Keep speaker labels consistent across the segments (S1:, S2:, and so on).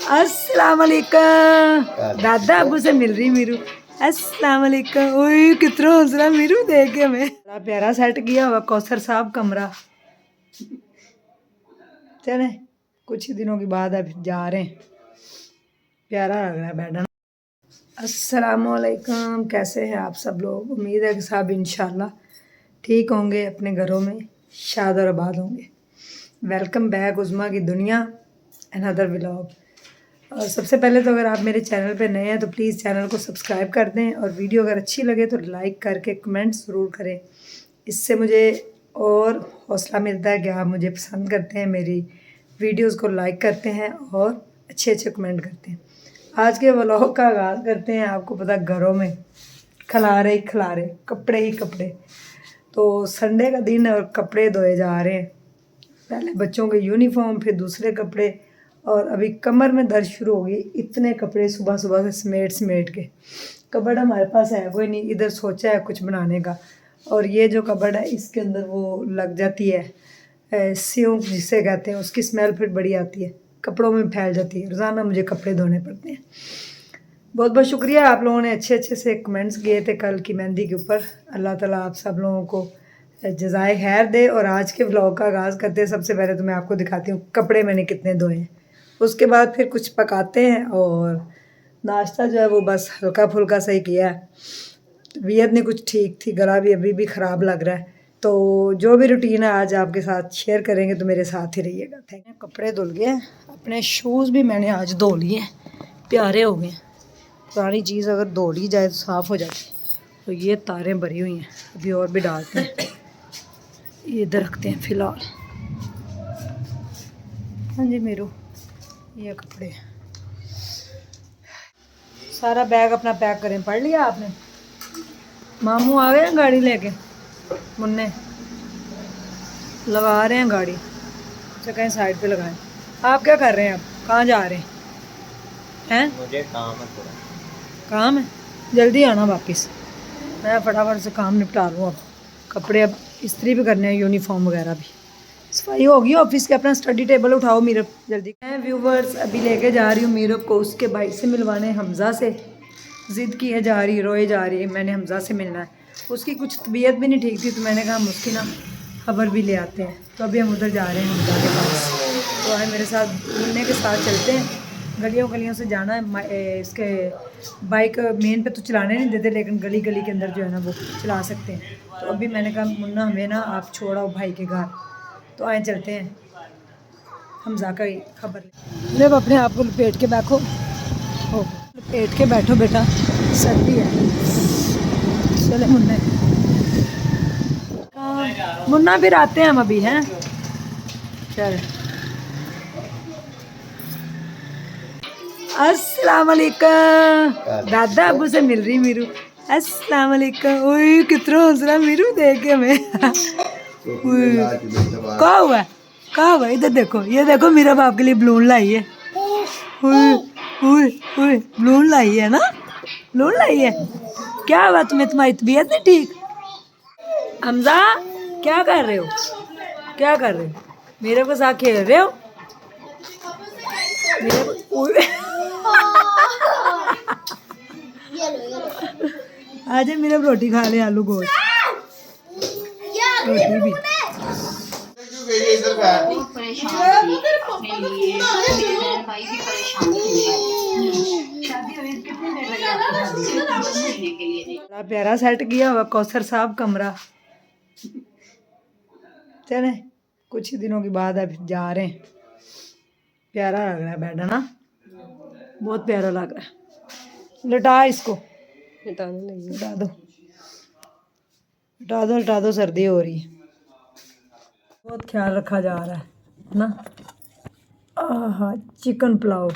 S1: अस्सलाम वालेकुम। दादा अबू से मिल रही मीरू। अस्सलाम वालेकुम। ओए कितना हौसला मीरू देख के हमें बड़ा प्यारा सेट किया हुआ कौसर साहब कमरा। चले कुछ ही दिनों के बाद अब जा रहे हैं। प्यारा लग रहा है बैठना। अस्सलाम वालेकुम। कैसे हैं आप सब लोग? उम्मीद है कि सब इंशाल्लाह ठीक होंगे, अपने घरों में शाद और आबाद होंगे। वेलकम बैक उज़्मा की दुनिया अनदर व्लॉग। और सबसे पहले तो अगर आप मेरे चैनल पे नए हैं तो प्लीज़ चैनल को सब्सक्राइब कर दें, और वीडियो अगर अच्छी लगे तो लाइक करके कमेंट ज़रूर करें। इससे मुझे और हौसला मिलता है कि आप मुझे पसंद करते हैं, मेरी वीडियोस को लाइक करते हैं और अच्छे अच्छे कमेंट करते हैं। आज के व्लॉग का आगाज़ करते हैं। आपको पता घरों में खलारे ही खलारे, कपड़े ही कपड़े। तो संडे का दिन और कपड़े धोए जा रहे हैं। पहले बच्चों के यूनिफॉर्म, फिर दूसरे कपड़े, और अभी कमर में दर्द शुरू हो गई। इतने कपड़े सुबह सुबह से समेट समेट के। कबर्ड हमारे पास है कोई नहीं, इधर सोचा है कुछ बनाने का। और ये जो कबर्ड है इसके अंदर वो लग जाती है सियूं जिसे कहते हैं, उसकी स्मेल फिर बड़ी आती है, कपड़ों में फैल जाती है। रोज़ाना मुझे कपड़े धोने पड़ते हैं। बहुत बहुत शुक्रिया, आप लोगों ने अच्छे अच्छे से कमेंट्स किए थे कल की मेहंदी के ऊपर। अल्लाह ताला आप सब लोगों को जज़ाए खैर दे। और आज के व्लॉग का आगाज़ करते हैं। सबसे पहले तो मैं आपको दिखाती हूँ कपड़े मैंने कितने धोए हैं। उसके बाद फिर कुछ पकाते हैं, और नाश्ता जो है वो बस हल्का फुल्का सही किया है। तबीयत नहीं कुछ ठीक थी, गला भी अभी भी ख़राब लग रहा है। तो जो भी रूटीन है आज आपके साथ शेयर करेंगे, तो मेरे साथ ही रहिएगा। Thank you. कपड़े धुल गए, अपने शूज़ भी मैंने आज धो लिए, प्यारे हो गए। पुरानी चीज़ अगर धो ली जाए तो साफ़ हो जाती। तो ये तारें भरी हुई हैं, अभी और भी डालते हैं। ये इधर रखते हैं फ़िलहाल। हाँ जी मेरू, ये कपड़े सारा बैग अपना पैक करें। पढ़ लिया आपने? मामू आ गए हैं गाड़ी लेके, मुन्ने लगा रहे हैं गाड़ी। अच्छा कहीं साइड पे लगाएं। आप क्या कर रहे हैं? अब कहाँ जा रहे हैं?
S2: मुझे काम है थोड़ा।
S1: काम है, जल्दी आना वापस। मैं फटाफट से काम निपटा लूँ। अब कपड़े अब इस्त्री भी करने हैं, यूनिफॉर्म वगैरह भी। सफाई होगी ऑफिस के। अपना स्टडी टेबल उठाओ मीरब जल्दी। मैं व्यूवर्स अभी लेके जा रही हूँ मीरब को उसके भाई से मिलवाने, हमज़ा से। ज़िद की है, जा रही, रोए जा रही है, मैंने हमज़ा से मिलना है। उसकी कुछ तबीयत भी नहीं ठीक थी, तो मैंने कहा हम उसकी ना खबर भी ले आते हैं। तो अभी हम उधर जा रहे हैं हमज़ा के पास। तो आए मेरे साथ, मुन्ने के साथ चलते हैं। गलियों गलियों से जाना है। इसके बाइक मेन पे तो चलाने नहीं देते, लेकिन गली गली के अंदर जो है ना वो चला सकते हैं। तो अभी मैंने कहा मुन्ना हमें ना आप छोड़ाओ भाई के घर। तो आए चलते हैं हमज़ा का ही खबर। ले अपने आप को लपेट के बैठो, हो लपेट के बैठो बेटा, सर्दी है। चले मुन्ने, मुन्ना फिर आते हैं हम अभी हैं। चल अस्सलाम वालेकुम। दादा अबू से मिल रही मीरू। अस्सलाम वालेकुम। ओए कितना हौसला मीरू देख के हमें। कहाँ हुआ है? कहाँ हुआ? इधर देखो, ये देखो मेरा बाप के लिए बलून लाई है। बलून लाई है ना, बलून लाई है। क्या हुआ तुम्हें? तुम्हारी तबीयत नहीं ठीक? हमजा क्या कर रहे हो? क्या कर रहे हो? मेरे को साथ खेल रहे हो? मेरे को आज मेरा रोटी खा ले, आलू गोश्त रोटी भी। बड़ा प्यारा सेट किया हुआ कौसर साहब कमरा। चले कुछ ही दिनों के बाद अब जा रहे हैं। प्यारा लग रहा है बैठना, बहुत प्यारा लग रहा है। लटा इसको, हटा दो, हटा दो, हटा दो, सर्दी हो रही है। बहुत ख्याल रखा जा रहा है ना। आहा चिकन पुलाव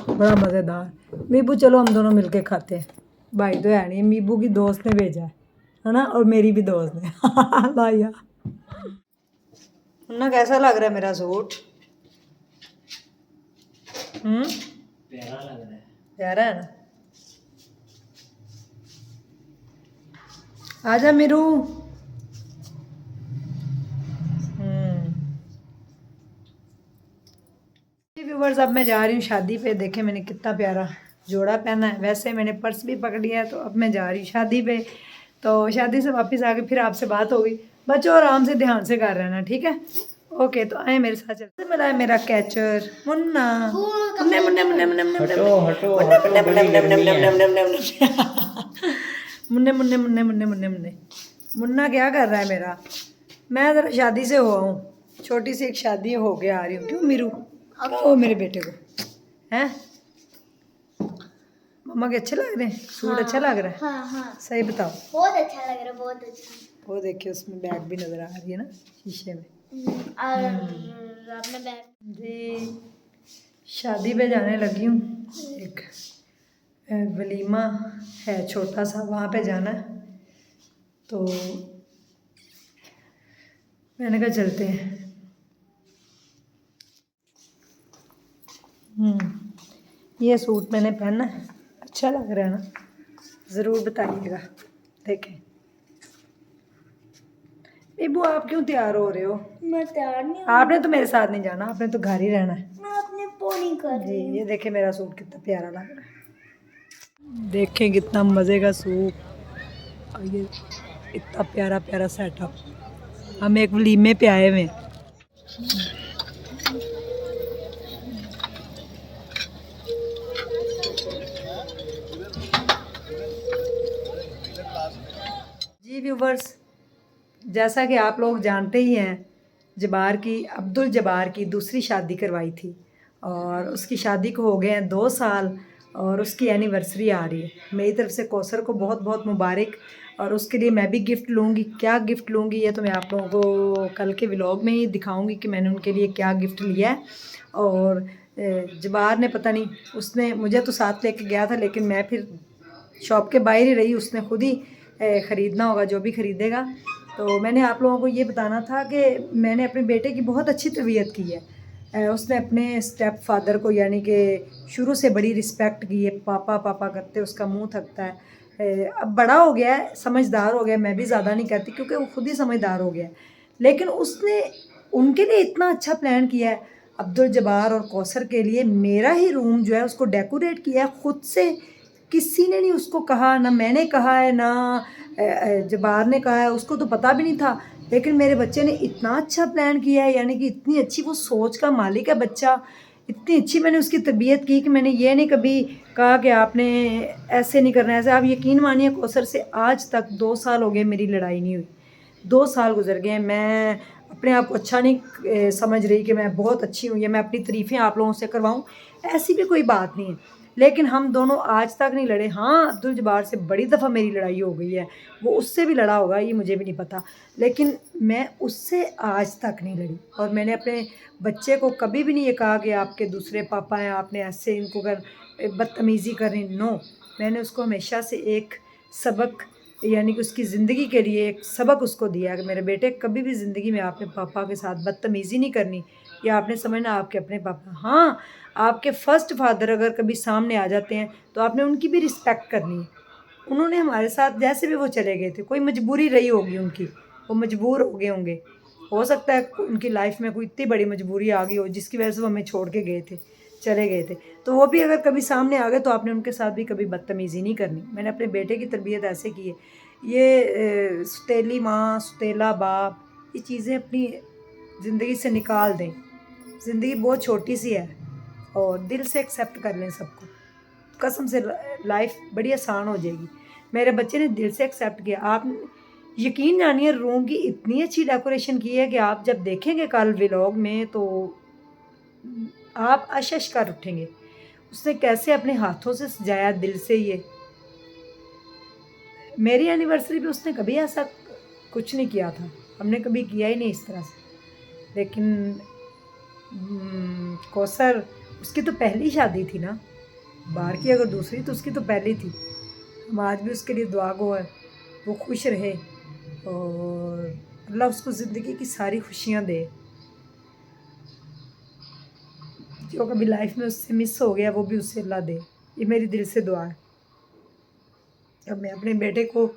S1: बड़ा मज़ेदार। मीबू चलो हम दोनों मिलके खाते हैं। भाई तो है नहीं, मीबू की दोस्त ने भेजा है ना, और मेरी भी दोस्त ने। लाया ना। कैसा लग रहा है मेरा सूट?
S2: प्यारा लग रहा है।
S1: प्यारा है ना। आजा मीरू। व्यूवर्स अब मैं जा रही हूँ शादी पे। देखें मैंने कितना प्यारा जोड़ा पहना है। वैसे मैंने पर्स भी पकड़ लिया है, तो अब मैं जा रही हूँ शादी पे। तो शादी से वापस आके फिर आपसे बात होगी। बच्चों आराम से ध्यान से कर रहना, ठीक है? ओके, तो आए मेरे साथ चलते। मिला है मेरा कैचर मुन्ना। मुन्ने मुन्ने मुन्ने मुन्ने मुन्ने
S2: हटो हटो
S1: मुन्ने
S2: हटो,
S1: मुन्ने
S2: बड़ी
S1: मुन्ने
S2: गर्मी
S1: मुन्ने
S2: है।
S1: मुन्ने मुन्ने मुन्ने मुन्ने मुन्ने मुन्ने मुन्ने मुन्ने। मुन्ना क्या कर रहा है मेरा? मैं ज़रा शादी से हुआ हूँ, छोटी सी एक शादी हो के आ रही हूँ। क्यों मीरू? क्या हो मेरे बेटे को? हैं? मम्मा के अच्छे लग रहे हैं? सूट अच्छा लग रहा है?
S3: हाँ हाँ
S1: सही बताओ।
S3: बहुत अच्छा लग रहा है, बहुत अच्छा।
S1: वो देखिए उसमें बैग भी नज़र आ रही है ना शीशे में।
S3: और अपने बैग
S1: जी शादी पे जाने लगी हूँ। एक वलीमा है छोटा सा, वहाँ पे जाना है। तो मैंने कहा चलते हैं। ये सूट मैंने पहना है, अच्छा लग रहा है ना? ज़रूर बताइएगा। देखें बेबू, आप क्यों तैयार हो रहे हो?
S3: मैं तैयार नहीं हूँ,
S1: आपने तो मेरे साथ नहीं जाना, आपने तो घर ही रहना है।
S3: मैं अपने पोनी कर
S1: जी
S3: रही हूँ।
S1: ये देखें मेरा सूट कितना प्यारा लग रहा है। देखें कितना मज़े का सूट, और ये इतना प्यारा प्यारा सेटअप। हम एक वलीमे पे आए हुए हैं। जी व्यूवर्स, जैसा कि आप लोग जानते ही हैं, अब्दुल जब्बार की दूसरी शादी करवाई थी और उसकी शादी को हो गए हैं 2 साल और उसकी एनिवर्सरी आ रही है। मेरी तरफ से कौसर को बहुत बहुत मुबारक। और उसके लिए मैं भी गिफ्ट लूँगी। क्या गिफ्ट लूँगी ये तो मैं आप लोगों को कल के व्लॉग में ही दिखाऊँगी कि मैंने उनके लिए क्या गिफ्ट लिया है। और जब्बार ने पता नहीं, उसने मुझे तो साथ लेके गया था, लेकिन मैं फिर शॉप के बाहर ही रही। उसने खुद ही ख़रीदना होगा जो भी ख़रीदेगा। तो मैंने आप लोगों को ये बताना था कि मैंने अपने बेटे की बहुत अच्छी तरबियत की है। उसने अपने स्टेप फादर को यानी कि शुरू से बड़ी रिस्पेक्ट की है। पापा पापा करते उसका मुंह थकता है। अब बड़ा हो गया है, समझदार हो गया। मैं भी ज़्यादा नहीं कहती क्योंकि वो खुद ही समझदार हो गया है। लेकिन उसने उनके लिए इतना अच्छा प्लान किया है, अब्दुल जब्बार और कौसर के लिए। मेरा ही रूम जो है उसको डेकोरेट किया है खुद से। किसी ने नहीं उसको कहा, ना मैंने कहा है, ना जब्बार ने कहा है। उसको तो पता भी नहीं था, लेकिन मेरे बच्चे ने इतना अच्छा प्लान किया है। यानी कि इतनी अच्छी वो सोच का मालिक है बच्चा। इतनी अच्छी मैंने उसकी तरबियत की कि मैंने ये नहीं कभी कहा कि आपने ऐसे नहीं करना है ऐसे। आप यकीन मानिए कौसर से आज तक 2 साल हो गए मेरी लड़ाई नहीं हुई। 2 साल गुजर गए। मैं अपने आप को अच्छा नहीं समझ रही कि मैं बहुत अच्छी हूँ या मैं अपनी तारीफ़ें आप लोगों से करवाऊँ, ऐसी भी कोई बात नहीं है। लेकिन हम दोनों आज तक नहीं लड़े। हाँ, अब्दुल जब्बार से बड़ी दफ़ा मेरी लड़ाई हो गई है, वो उससे भी लड़ा होगा ये मुझे भी नहीं पता, लेकिन मैं उससे आज तक नहीं लड़ी। और मैंने अपने बच्चे को कभी भी नहीं ये कहा कि आपके दूसरे पापा हैं, आपने ऐसे इनको बदतमीज़ी करें। नो, मैंने उसको हमेशा से एक सबक यानी कि उसकी ज़िंदगी के लिए एक सबक उसको दिया कि मेरे बेटे कभी भी ज़िंदगी में आपने पापा के साथ बदतमीज़ी नहीं करनी, या आपने समझना आपके अपने पापा। हाँ, आपके फर्स्ट फादर अगर कभी सामने आ जाते हैं तो आपने उनकी भी रिस्पेक्ट करनी है। उन्होंने हमारे साथ जैसे भी वो चले गए थे, कोई मजबूरी रही होगी उनकी, वो मजबूर हो गए होंगे। हो सकता है उनकी लाइफ में कोई इतनी बड़ी मजबूरी आ गई हो जिसकी वजह से वो हमें छोड़ के गए थे, चले गए थे। तो वो भी अगर कभी सामने आ गए तो आपने उनके साथ भी कभी बदतमीज़ी नहीं करनी। मैंने अपने बेटे की तरबियत ऐसे की है। ये सुतीली माँ, सुतीला बाप, ये चीज़ें अपनी ज़िंदगी से निकाल दें। ज़िंदगी बहुत छोटी सी है और दिल से एक्सेप्ट कर लें सबको। कसम से लाइफ बड़ी आसान हो जाएगी। मेरे बच्चे ने दिल से एक्सेप्ट किया। आप यकीन जानिए रूम की इतनी अच्छी डेकोरेशन की है कि आप जब देखेंगे कल व्लॉग में तो आप अशश कर उठेंगे। उसने कैसे अपने हाथों से सजाया दिल से। ये मेरी एनिवर्सरी पे उसने कभी ऐसा कुछ नहीं किया था, हमने कभी किया ही नहीं इस तरह से। लेकिन कौसर, उसकी तो पहली शादी थी ना, बाहर की अगर दूसरी तो उसकी तो पहली थी। हम आज भी उसके लिए दुआ गो है, वो खुश रहे और अल्लाह उसको ज़िंदगी की सारी खुशियाँ दे। जो कभी लाइफ में उससे मिस हो गया वो भी उससे अल्लाह दे, ये मेरी दिल से दुआ है। अब मैं अपने बेटे को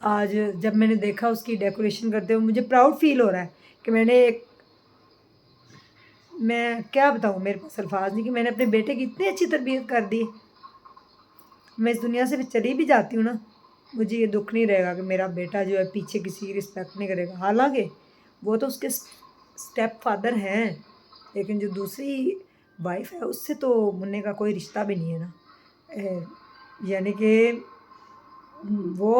S1: आज जब मैंने देखा उसकी डेकोरेशन करते हुए, मुझे प्राउड फील हो रहा है कि मैंने एक मैं क्या बताऊँ, मेरे पास अल्फाज नहीं कि मैंने अपने बेटे की इतनी अच्छी तरबियत कर दी। मैं इस दुनिया से भी चली भी जाती हूँ ना, मुझे ये दुख नहीं रहेगा कि मेरा बेटा जो है पीछे किसी की रिस्पेक्ट नहीं करेगा। हालांकि वो तो उसके स्टेप फादर हैं, लेकिन जो दूसरी वाइफ है उससे तो मुन्ने का कोई रिश्ता भी नहीं है ना। यानी कि वो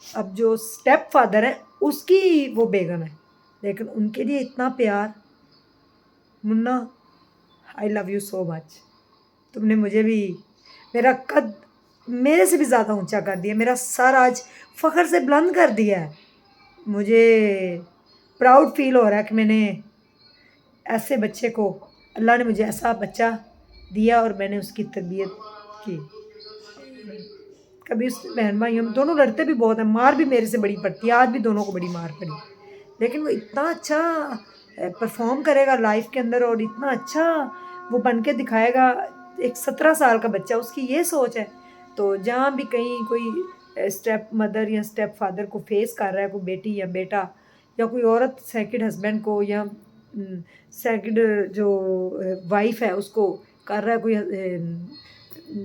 S1: अब जो स्टेप फादर है उसकी वो बेगम है, लेकिन उनके लिए इतना प्यार। Munna, I love you so much. तुमने मुझे भी, मेरा कद मेरे से भी ज़्यादा ऊंचा कर दिया, मेरा सर आज फ़ख्र से बुलंद कर दिया है। मुझे प्राउड फील हो रहा है कि मैंने ऐसे बच्चे को, अल्लाह ने मुझे ऐसा बच्चा दिया और मैंने उसकी तरबियत की। कभी उस बहन भाई हम दोनों लड़ते भी बहुत हैं, मार भी मेरे से बड़ी पड़ती है, आज भी दोनों को बड़ी मार पड़ी, लेकिन वो इतना अच्छा परफॉर्म करेगा लाइफ के अंदर और इतना अच्छा वो बन के दिखाएगा। एक 17 साल का बच्चा, उसकी ये सोच है। तो जहाँ भी कहीं कोई स्टेप मदर या स्टेप फादर को फेस कर रहा है, कोई बेटी या बेटा या कोई औरत सेकंड हस्बैंड को या सेकंड जो वाइफ है उसको कर रहा है, कोई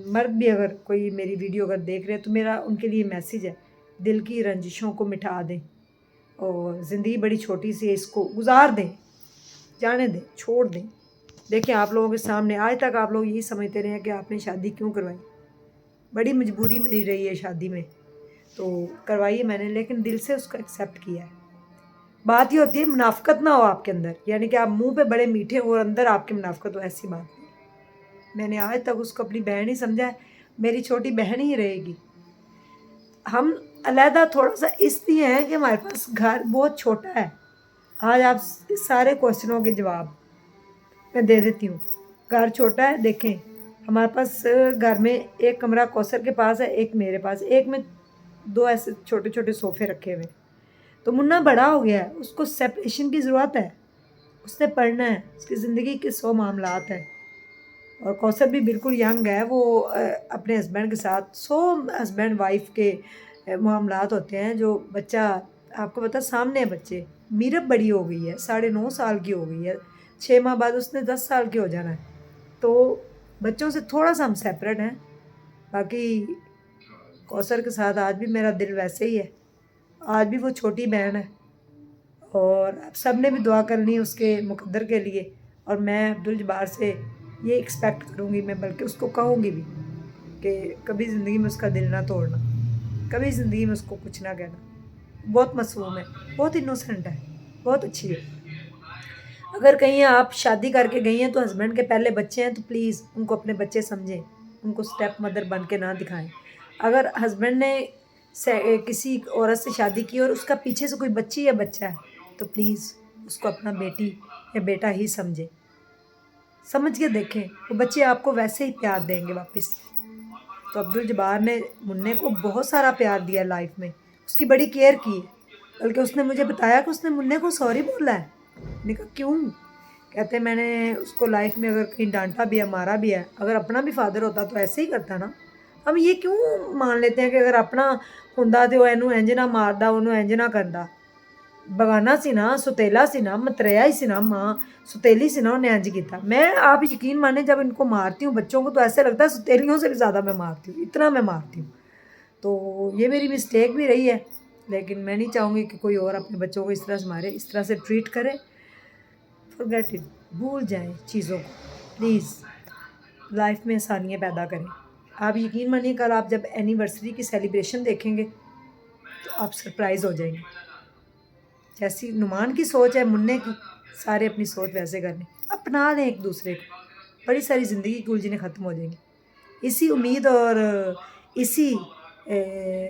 S1: मर्द भी अगर कोई मेरी वीडियो अगर देख रहे हैं तो मेरा उनके लिए मैसेज है, दिल की रंजिशों को मिटा दें और ज़िंदगी बड़ी छोटी सी है, इसको गुजार दें, जाने दें, छोड़ दें। देखिए आप लोगों के सामने आज तक आप लोग यही समझते रहे हैं कि आपने शादी क्यों करवाई। बड़ी मजबूरी मेरी रही है शादी में, तो करवाई है मैंने, लेकिन दिल से उसको एक्सेप्ट किया है। बात ये होती है मुनाफकत ना हो आपके अंदर, यानी कि आप मुंह पे बड़े मीठे हो और अंदर आपके मुनाफकत हो, ऐसी बात नहीं। मैंने आज तक उसको अपनी बहन ही समझा है, मेरी छोटी बहन ही रहेगी। हम अलहदा थोड़ा सा इसलिए हैं कि हमारे पास घर बहुत छोटा है। आज आप सारे क्वेश्चनों के जवाब मैं दे देती हूँ। घर छोटा है, देखें हमारे पास घर में एक कमरा कौसर के पास है, एक मेरे पास, एक में 2 ऐसे छोटे छोटे सोफ़े रखे हुए। तो मुन्ना बड़ा हो गया है, उसको सेपरेशन की ज़रूरत है, उसने पढ़ना है, उसकी ज़िंदगी के 100 मामलात हैं। और कौसर भी बिल्कुल यंग है, वो अपने हस्बैंड के साथ 100 हस्बैंड वाइफ के मामलात होते हैं। जो बच्चा आपको पता सामने है, बच्चे मीरब बड़ी हो गई है, 9.5 साल की हो गई है, 6 माह बाद उसने 10 साल की हो जाना है। तो बच्चों से थोड़ा सा हम सेपरेट हैं। बाकी कौसर के साथ आज भी मेरा दिल वैसे ही है, आज भी वो छोटी बहन है और अब सब ने भी दुआ करनी है उसके मुकद्दर के लिए। और मैं अब्दुल जब्बार से ये एक्सपेक्ट करूँगी, मैं बल्कि उसको कहूँगी भी कि कभी ज़िंदगी में उसका दिल ना तोड़ना, कभी ज़िंदगी में उसको कुछ ना कहना। बहुत मासूम है, बहुत इनोसेंट है, बहुत अच्छी है। अगर कहीं आप शादी करके गई हैं तो हस्बैंड के पहले बच्चे हैं तो प्लीज़ उनको अपने बच्चे समझें, उनको स्टेप मदर बन के ना दिखाएं। अगर हस्बैंड ने किसी औरत से शादी की और उसका पीछे से कोई बच्ची या बच्चा है तो प्लीज़ उसको अपना बेटी या बेटा ही समझे, समझ के देखें, वो बच्चे आपको वैसे ही प्यार देंगे वापस। तो अब्दुल जब्बार ने मुन्ने को बहुत सारा प्यार दिया लाइफ में, उसकी बड़ी केयर की है, बल्कि उसने मुझे बताया कि उसने मुन्ने को सॉरी बोला है। मैंने कहा क्यों? कहते मैंने उसको लाइफ में अगर कहीं डांटा भी है, मारा भी है, अगर अपना भी फादर होता तो ऐसे ही करता ना। हम ये क्यों मान लेते हैं कि अगर अपना हुंदा तो इनू इंज ना मारदा, उन्होंने इंज ना करदा। बगाना सी ना, सुतेला सी ना, मतरेया ही सी ना, माँ सुतेली सी ना, उन्हें इंज किया। मैं आप यकीन माने जब इनको मारती हूँ बच्चों को तो ऐसे लगता है सुतेलियों से भी ज़्यादा मैं मारती हूँ, इतना मैं मारती हूँ। तो ये मेरी मिस्टेक भी रही है, लेकिन मैं नहीं चाहूँगी कि कोई और अपने बच्चों को इस तरह से मारे, इस तरह से ट्रीट करे। फॉरगेट इट, भूल जाएं चीज़ों को प्लीज़, लाइफ में आसानियाँ पैदा करें। आप यकीन मानिए कल आप जब एनिवर्सरी की सेलिब्रेशन देखेंगे तो आप सरप्राइज़ हो जाएंगे। जैसी नुमान की सोच है, मुन्ने की, सारे अपनी सोच वैसे करने, अपना लें एक दूसरे को, बड़ी सारी ज़िंदगी की उलझनें ख़त्म हो जाएंगी। इसी उम्मीद और इसी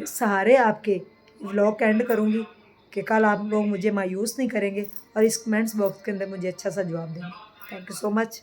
S1: सहारे आपके व्लॉग का एंड करूँगी कि कल आप लोग मुझे मायूस नहीं करेंगे और इस कमेंट्स बॉक्स के अंदर मुझे अच्छा सा जवाब देंगे। Thank you so much.